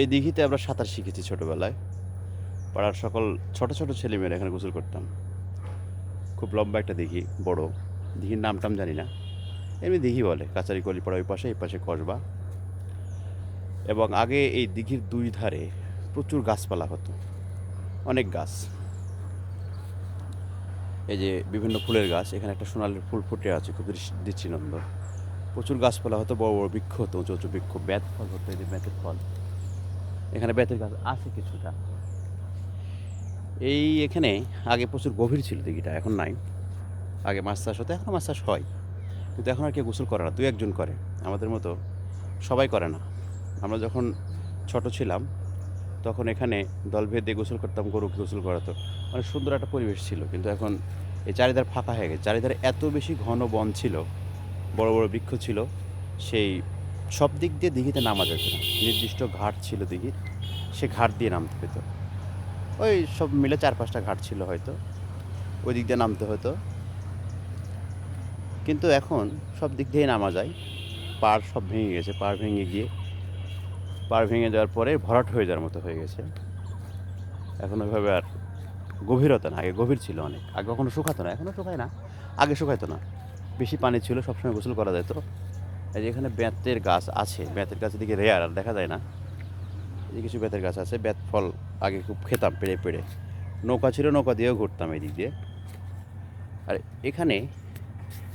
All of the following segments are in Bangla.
এই দিঘিতে আমরা সাঁতার শিখেছি ছোটোবেলায়। পাড়ার সকল ছোট ছোট ছেলেমেয়েরা এখানে গোসল করতাম। খুব লম্বা একটা দিঘি, বড়। দিঘির নাম টাম জানি না, এমনি দিঘি বলে। কাচারি কলিপাড়া ওই পাশে, এই পাশে কসবা। এবং আগে এই দিঘির দুই ধারে প্রচুর গাছপালা হতো, অনেক গাছ। এই যে বিভিন্ন ফুলের গাছ, এখানে একটা সোনালির ফুল ফুটে আছে, খুব দৃষ্টিনন্দন। প্রচুর গাছপালা হতো, বড় বড় বৃক্ষ হতো, উঁচু উঁচু বৃক্ষ। বেত ফল হতো, এই যে বেতের ফল। এখানে বেতের গাছ আছে কিছুটা। এখানে আগে প্রচুর গভীর ছিল দিঘিটা, এখন নাই। আগে মাছ চাষ হতো, এখন মাছ চাষ হয়, কিন্তু এখন আর কেউ গোসল করে না, দু একজন করে। আমাদের মতো সবাই করে না। আমরা যখন ছোট ছিলাম তখন এখানে দল বেঁধে গোসল করতাম, গরুকে গোসল করাতো। অনেক সুন্দর একটা পরিবেশ ছিল, কিন্তু এখন এই চারিধার ফাঁকা হয়ে গেছে। চারিধারে এত বেশি ঘন বন ছিল, বড় বড় বৃক্ষ ছিল, সেই সব দিক দিয়ে দিঘিতে নামা যেত না। নির্দিষ্ট ঘাট ছিল দিঘির, সে ঘাট দিয়ে নামতে হতো। ওই সব মিলে 4-5টা ঘাট ছিল হয়তো, ওই দিক দিয়ে নামতে হতো। কিন্তু এখন সব দিক দিয়েই নামা যায়। পাড় সব ভেঙে গেছে, পাড় ভেঙে যাওয়ার পরে ভরাট হয়ে যাওয়ার মতো হয়ে গেছে। এখন ওইভাবে আর গভীরতা না, আগে গভীর ছিল অনেক। আগে কখনো শুকাতো না, এখনও শুকায় না, আগে শুকাইতো না। বেশি পানি ছিল, সবসময় গোসল করা যেত। এই যে এখানে বেতের গাছ আছে, বেতের গাছের দিকে রেয়ার, আর দেখা যায় না। এই যে কিছু বেতের গাছ আছে, বেত ফল আগে খুব খেতাম পেড়ে পেড়ে। নৌকা ছিল, নৌকা দিয়েও ঘুরতাম এই দিক দিয়ে। আর এখানে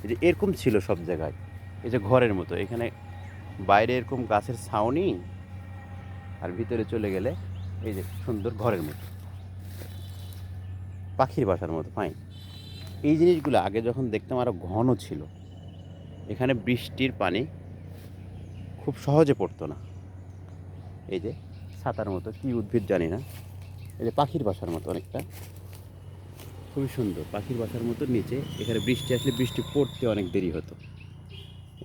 এই যে এরকম ছিল সব জায়গায়, এই যে ঘরের মতো। এখানে বাইরে এরকম গাছের ছাউনি, আর ভিতরে চলে গেলে এই যে সুন্দর ঘরের মতো, পাখির বাসার মতো ফাইন। এই জিনিসগুলো আগে যখন দেখতাম আরও ঘন ছিল। এখানে বৃষ্টির পানি খুব সহজে পড়তো না। এই যে ছাতার মতো কী উদ্ভিদ জানি না, এই যে পাখির বাসার মতো অনেকটা, খুবই সুন্দর পাখির বাসার মতো নিচে। এখানে বৃষ্টি আসলে বৃষ্টি পড়তে অনেক দেরি হতো।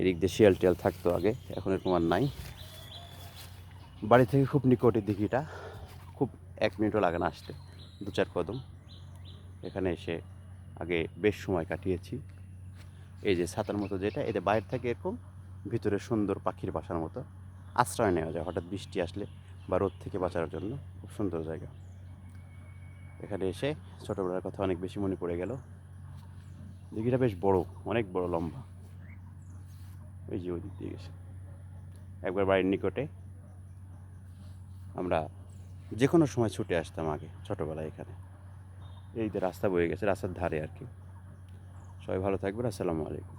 এদিক দিয়ে শিয়াল টিয়াল থাকতো আগে, এখন এরকম আর নাই। বাড়ি থেকে খুব নিকটে দিঘিটা, খুব 1 মিনিটও লাগে না আসতে, 2-4 কদম। এখানে এসে আগে বেশ সময় কাটিয়েছি। এই যে ছাতার মতো যেটা, এতে বাইরে থেকে এরকম, ভিতরে সুন্দর পাখির বাসার মতো আশ্রয় নেওয়া যায় হঠাৎ বৃষ্টি আসলে বা রোদ থেকে বাঁচার জন্য। খুব সুন্দর জায়গা। এখানে এসে ছোটোবেলার কথা অনেক বেশি মনে পড়ে গেল। দিঘিটা বেশ বড়, অনেক বড়, লম্বা। ওই যে ওই দিক দিয়ে গেছে। একবার বাড়ির নিকটে আমরা যে কোনো সময় ছুটে আসতাম আগে ছোটোবেলায় এখানে। এই যে রাস্তা বয়ে গেছে, রাস্তার ধারে আর কি। সবাই ভালো থাকবেন, আসসালামু আলাইকুম।